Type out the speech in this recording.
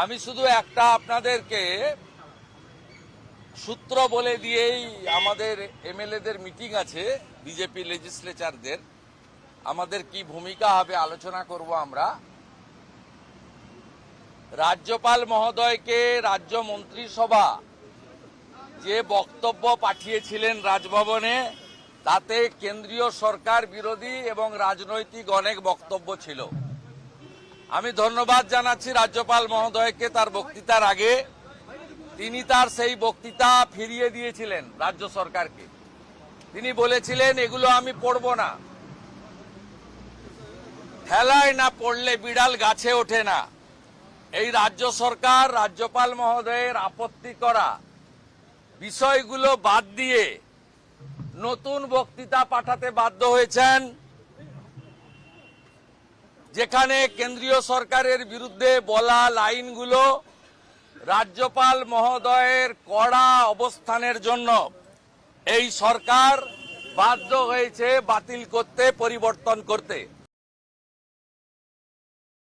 আমি শুধু একটা আপনাদেরকে সূত্র বলে দিয়েই আমাদের এমএলএদের মিটিং আছে, বিজেপি লেজিসলেচারদের, আমাদের কি ভূমিকা হবে আলোচনা করব আমরা। রাজ্যপাল মহোদয়কে রাজ্য মন্ত্রিসভা যে বক্তব্য পাঠিয়েছিলেন রাজভবনে, তাতে কেন্দ্রীয় সরকার বিরোধী এবং রাজনৈতিক অনেক বক্তব্য ছিল। আমি ধন্যবাদ জানাচ্ছি রাজ্যপাল মহোদয়কে তার বক্তৃতার আগে। তিনি তার সেই বক্তৃতা ফিরিয়ে দিয়েছিলেন রাজ্য সরকারকে। তিনি বলেছিলেন, এগুলো আমি পড়ব না, ঠেলায় না পড়লে বিড়াল গাছে ওঠে না। এই রাজ্য সরকার রাজ্যপাল মহোদয়ের আপত্তি করা বিষয়গুলো বাদ দিয়ে নতুন বক্তৃতা পাঠাতে বাধ্য হয়েছেন, যেখানে কেন্দ্রীয় সরকারের বিরুদ্ধে বলা লাইনগুলো রাজ্যপাল মহোদয়ের কড়া অবস্থানের জন্য এই সরকার বাধ্য হয়েছে বাতিল করতে, পরিবর্তন করতে।